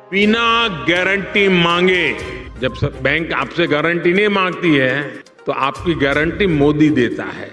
बिना गारंटी मांगे, जब बैंक आपसे गारंटी नहीं मांगती है तो आपकी गारंटी मोदी देता है।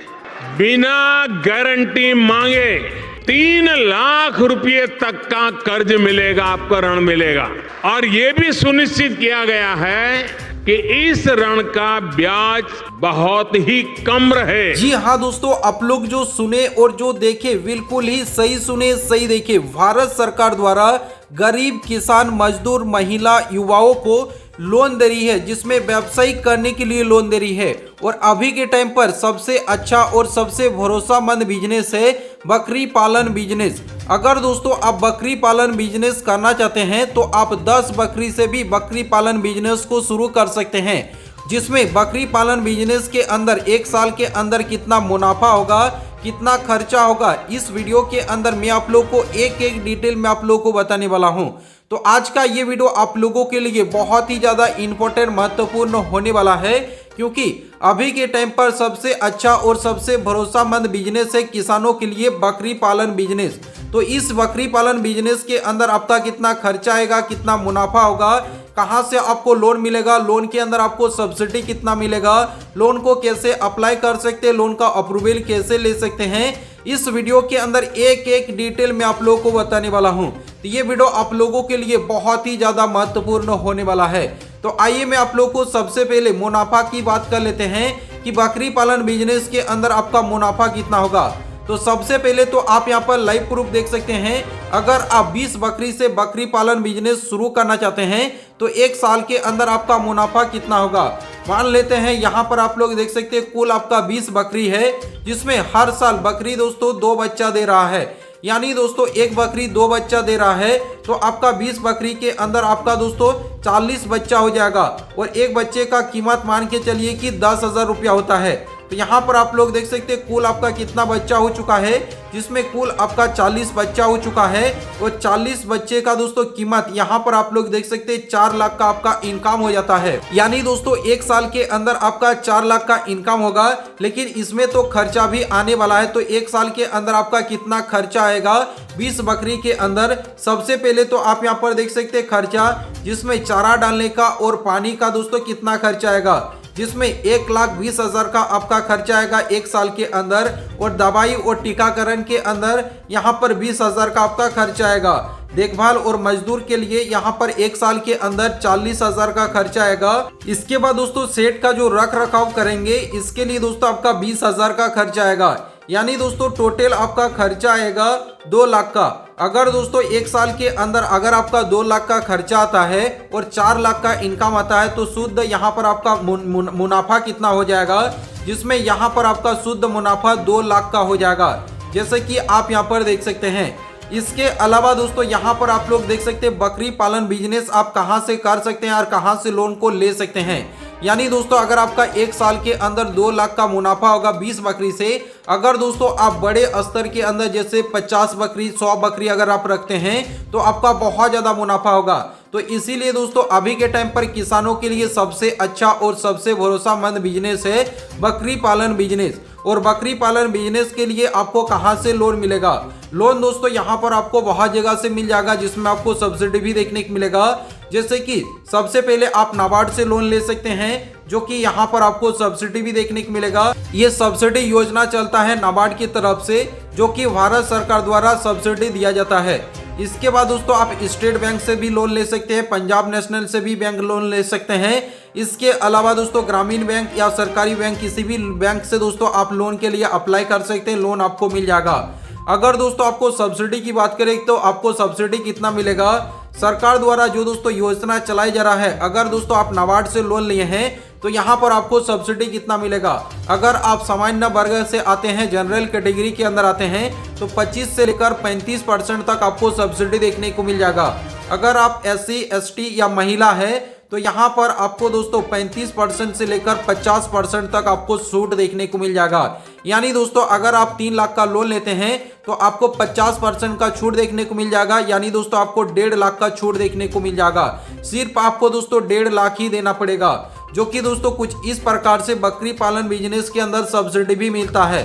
बिना गारंटी मांगे 3 लाख रुपए तक का कर्ज मिलेगा, आपको ऋण मिलेगा। और ये भी सुनिश्चित किया गया है कि इस ऋण का ब्याज बहुत ही कम रहे। जी हाँ दोस्तों, आप लोग जो सुने और जो देखे बिल्कुल ही सही सुने, सही देखे। भारत सरकार द्वारा गरीब किसान, मजदूर, महिला, युवाओं को लोन दे रही है, जिसमें व्यवसाय करने के लिए लोन दे रही है। और अभी के टाइम पर सबसे अच्छा और सबसे भरोसामंद बिजनेस है बकरी पालन बिजनेस। अगर दोस्तों आप बकरी पालन बिजनेस करना चाहते हैं तो आप 10 बकरी से भी बकरी पालन बिजनेस को शुरू कर सकते हैं, जिसमें बकरी पालन बिजनेस के अंदर 1 साल के अंदर कितना मुनाफा होगा, कितना खर्चा होगा, इस वीडियो के अंदर मैं आप लोग को एक एक डिटेल में आप लोग को बताने वाला हूं। तो आज का ये वीडियो आप लोगों के लिए बहुत ही ज़्यादा इम्पोर्टेंट, महत्वपूर्ण होने वाला है, क्योंकि अभी के टाइम पर सबसे अच्छा और सबसे भरोसामंद बिजनेस है किसानों के लिए बकरी पालन बिजनेस। तो इस बकरी पालन बिजनेस के अंदर आपका कितना खर्चा आएगा, कितना मुनाफा होगा, कहां से आपको लोन मिलेगा, लोन के अंदर आपको सब्सिडी कितना मिलेगा, लोन को कैसे अप्लाई कर सकते हैं, लोन का अप्रूवल कैसे ले सकते हैं, इस वीडियो के अंदर एक एक डिटेल में आप लोगों को बताने वाला हूं। तो ये वीडियो आप लोगों के लिए बहुत ही ज़्यादा महत्वपूर्ण होने वाला है। तो आइए मैं आप लोगों को सबसे पहले मुनाफा की बात कर लेते हैं कि बकरी पालन बिजनेस के अंदर आपका मुनाफा कितना होगा। तो सबसे पहले तो आप यहाँ पर लाइव प्रूफ देख सकते हैं। अगर आप 20 बकरी से बकरी पालन बिजनेस शुरू करना चाहते हैं तो 1 साल के अंदर आपका मुनाफा कितना होगा। मान लेते हैं यहाँ पर आप लोग देख सकते हैं कुल आपका 20 बकरी है, जिसमें हर साल बकरी दोस्तों 2 बच्चा दे रहा है। यानी दोस्तों 1 बकरी 2 बच्चा दे रहा है, तो आपका 20 बकरी के अंदर आपका दोस्तों 40 बच्चा हो जाएगा। और एक बच्चे का कीमत मान के चलिए कि 10,000 रुपया होता है। तो यहाँ पर आप लोग देख सकते हैं कुल आपका कितना बच्चा हो चुका है, जिसमें कुल आपका 40 बच्चा हो चुका है। और 40 बच्चे का दोस्तों कीमत यहाँ पर आप लोग देख सकते हैं 4 लाख का आपका इनकम हो जाता है। यानी दोस्तों 1 साल के अंदर आपका 4 लाख का इनकम होगा। लेकिन इसमें तो खर्चा भी आने वाला है। तो 1 साल के अंदर आपका कितना खर्चा आएगा 20 बकरी के अंदर। सबसे पहले तो आप यहाँ पर देख सकते हैं खर्चा, जिसमें चारा डालने का और पानी का दोस्तों कितना खर्चा आएगा, जिसमें 1,20,000 का आपका खर्चा आएगा 1 साल के अंदर। और दवाई और टीकाकरण के अंदर यहाँ पर 20,000 का आपका खर्चा आएगा। देखभाल और मजदूर के लिए यहाँ पर 1 साल के अंदर 40,000 का खर्चा आएगा। इसके बाद दोस्तों सेट का जो रख रखाव करेंगे, इसके लिए दोस्तों आपका 20,000 का खर्चा आएगा। यानी दोस्तों टोटल आपका खर्चा आएगा 2 लाख का। अगर दोस्तों 1 साल के अंदर अगर आपका 2 लाख का खर्चा आता है और 4 लाख का इनकम आता है, तो शुद्ध यहाँ पर आपका मुनाफा कितना हो जाएगा, जिसमें यहाँ पर आपका शुद्ध मुनाफा 2 लाख का हो जाएगा, जैसे कि आप यहाँ पर देख सकते हैं। इसके अलावा दोस्तों यहाँ पर आप लोग देख सकते हैं बकरी पालन बिजनेस आप कहाँ से कर सकते हैं और कहाँ से लोन को ले सकते हैं। यानी दोस्तों अगर आपका 1 साल के अंदर 2 लाख का मुनाफा होगा 20 बकरी से, अगर दोस्तों आप बड़े स्तर के अंदर जैसे 50 बकरी, 100 बकरी अगर आप रखते हैं तो आपका बहुत ज़्यादा मुनाफा होगा। तो इसीलिए दोस्तों अभी के टाइम पर किसानों के लिए सबसे अच्छा और सबसे भरोसामंद बिजनेस है बकरी पालन बिजनेस। और बकरी पालन बिजनेस के लिए आपको कहां से लोन मिलेगा? लोन दोस्तों यहां पर आपको बहुत जगह से मिल जाएगा, जिसमें आपको सब्सिडी भी देखने को मिलेगा। जैसे कि सबसे पहले आप नाबार्ड से लोन ले सकते हैं, जो कि यहाँ पर आपको सब्सिडी भी देखने को मिलेगा। ये सब्सिडी योजना चलता है नाबार्ड की तरफ से, जो कि भारत सरकार द्वारा सब्सिडी दिया जाता है। इसके बाद दोस्तों आप स्टेट बैंक से भी लोन ले सकते हैं, पंजाब नेशनल से भी बैंक लोन ले सकते हैं। इसके अलावा दोस्तों ग्रामीण बैंक या सरकारी बैंक, किसी भी बैंक से दोस्तों आप लोन के लिए अप्लाई कर सकते हैं, लोन आपको मिल जाएगा। अगर दोस्तों आपको सब्सिडी की बात करें तो आपको सब्सिडी कितना मिलेगा, सरकार द्वारा जो दोस्तों योजना चलाई जा रहा है, अगर दोस्तों आप नाबार्ड से लोन लिए हैं तो यहाँ पर आपको सब्सिडी कितना मिलेगा। अगर आप सामान्य वर्ग से आते हैं, जनरल कैटेगरी के अंदर आते हैं, तो 25 से लेकर 35% तक आपको सब्सिडी देखने को मिल जाएगा। अगर आप SC ST या महिला है तो यहाँ पर आपको दोस्तों 35% से लेकर 50% तक आपको छूट देखने को मिल जाएगा। यानी दोस्तों अगर आप 3 लाख का लोन लेते हैं तो आपको 50% का छूट देखने को मिल जाएगा। यानी दोस्तों आपको 1.5 लाख का छूट देखने को मिल जाएगा। सिर्फ आपको दोस्तों 1.5 लाख ही देना पड़ेगा, जो कि दोस्तों कुछ इस प्रकार से बकरी पालन बिजनेस के अंदर सब्सिडी भी मिलता है।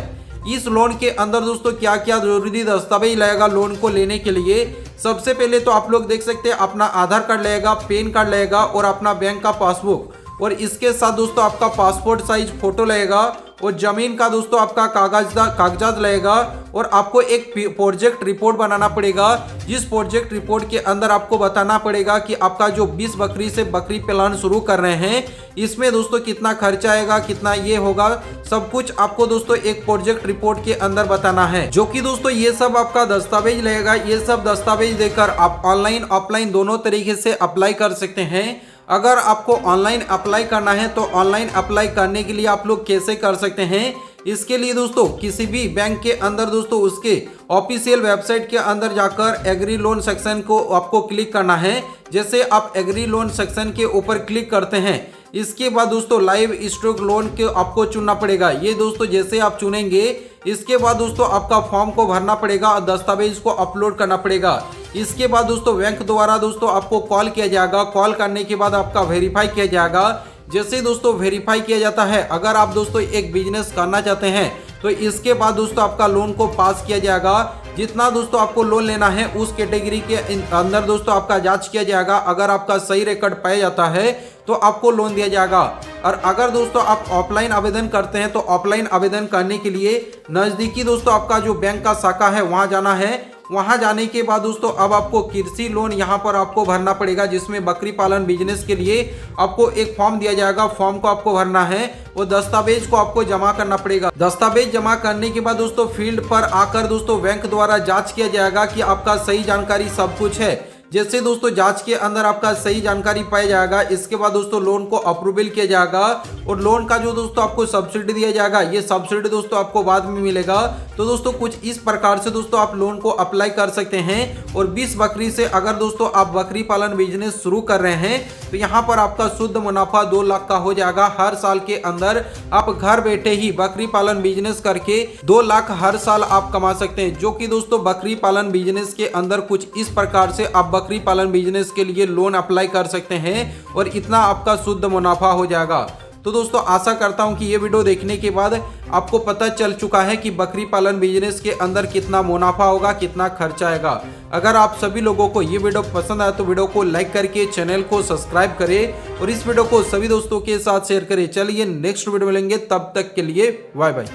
इस लोन के अंदर दोस्तों क्या क्या जरूरी दस्तावेज लगेगा लोन को लेने के लिए। सबसे पहले तो आप लोग देख सकते हैं अपना आधार कार्ड लगेगा, पैन कार्ड लगेगा और अपना बैंक का पासबुक, और इसके साथ दोस्तों आपका पासपोर्ट साइज फोटो लगेगा और जमीन का दोस्तों आपका कागजात लगेगा, और आपको एक प्रोजेक्ट रिपोर्ट बनाना पड़ेगा। जिस प्रोजेक्ट रिपोर्ट के अंदर आपको बताना पड़ेगा कि आपका जो 20 बकरी से बकरी पालन शुरू कर रहे हैं इसमें दोस्तों कितना खर्चा आएगा, कितना ये होगा, सब कुछ आपको दोस्तों एक प्रोजेक्ट रिपोर्ट के अंदर बताना है। जो कि दोस्तों ये सब आपका दस्तावेज लगेगा। ये सब दस्तावेज देकर आप ऑनलाइन ऑफलाइन दोनों तरीके से अप्लाई कर सकते हैं। अगर आपको ऑनलाइन अप्लाई करना है तो ऑनलाइन अप्लाई करने के लिए आप लोग कैसे कर सकते हैं, इसके लिए दोस्तों किसी भी बैंक के अंदर दोस्तों उसके ऑफिशियल वेबसाइट के अंदर जाकर एग्री लोन सेक्शन को आपको क्लिक करना है। जैसे आप एग्री लोन सेक्शन के ऊपर क्लिक करते हैं, इसके बाद दोस्तों लाइव स्टॉक लोन के आपको चुनना पड़ेगा। ये दोस्तों जैसे आप चुनेंगे इसके बाद दोस्तों आपका फॉर्म को भरना पड़ेगा और दस्तावेज को अपलोड करना पड़ेगा। इसके बाद दोस्तों बैंक द्वारा दोस्तों आपको कॉल किया जाएगा। कॉल करने के बाद आपका वेरीफाई किया जाएगा। जैसे दोस्तों वेरीफाई किया जाता है, अगर आप दोस्तों एक बिजनेस करना चाहते हैं तो इसके बाद दोस्तों आपका लोन को पास किया जाएगा। जितना दोस्तों आपको लोन लेना है उस कैटेगरी के अंदर दोस्तों आपका जांच किया जाएगा। अगर आपका सही रिकॉर्ड पाया जाता है तो आपको लोन दिया जाएगा। और अगर दोस्तों आप ऑफलाइन आवेदन करते हैं तो ऑफलाइन आवेदन करने के लिए नज़दीकी दोस्तों आपका जो बैंक का शाखा है वहां जाना है। वहां जाने के बाद दोस्तों अब आपको कृषि लोन यहां पर आपको भरना पड़ेगा, जिसमें बकरी पालन बिजनेस के लिए आपको एक फॉर्म दिया जाएगा। फॉर्म को आपको भरना है और दस्तावेज को आपको जमा करना पड़ेगा। दस्तावेज जमा करने के बाद दोस्तों फील्ड पर आकर दोस्तों बैंक द्वारा जांच किया जाएगा कि आपका सही जानकारी सब कुछ है। जैसे दोस्तों जांच के अंदर आपका सही जानकारी पाया जाएगा, इसके बाद दोस्तों लोन को अप्रूवल किया जाएगा और लोन का जो दोस्तों आपको सब्सिडी दिया जाएगा, ये सब्सिडी दोस्तों आपको बाद में मिलेगा। तो दोस्तों कुछ इस प्रकार से दोस्तों आप लोन को अप्लाई कर सकते हैं। और 20 बकरी से अगर दोस्तों आप बकरी पालन बिजनेस शुरू कर रहे हैं तो यहाँ पर आपका शुद्ध मुनाफा 2 लाख का हो जाएगा। हर साल के अंदर आप घर बैठे ही बकरी पालन बिजनेस करके 2 लाख हर साल आप कमा सकते हैं। जो कि दोस्तों बकरी पालन बिजनेस के अंदर कुछ इस प्रकार से आप बकरी पालन बिजनेस के लिए लोन अप्लाई कर सकते हैं और इतना आपका शुद्ध मुनाफा हो जाएगा। तो दोस्तों आशा करता हूं कि ये वीडियो देखने के बाद आपको पता चल चुका है कि बकरी पालन बिजनेस के अंदर कितना मुनाफा होगा, कितना खर्चा आएगा। अगर आप सभी लोगों को ये वीडियो पसंद आया तो वीडियो को लाइक करके चैनल को सब्सक्राइब करें और इस वीडियो को सभी दोस्तों के साथ शेयर करें। चलिए नेक्स्ट वीडियो मिलेंगे, तब तक के लिए बाय बाय।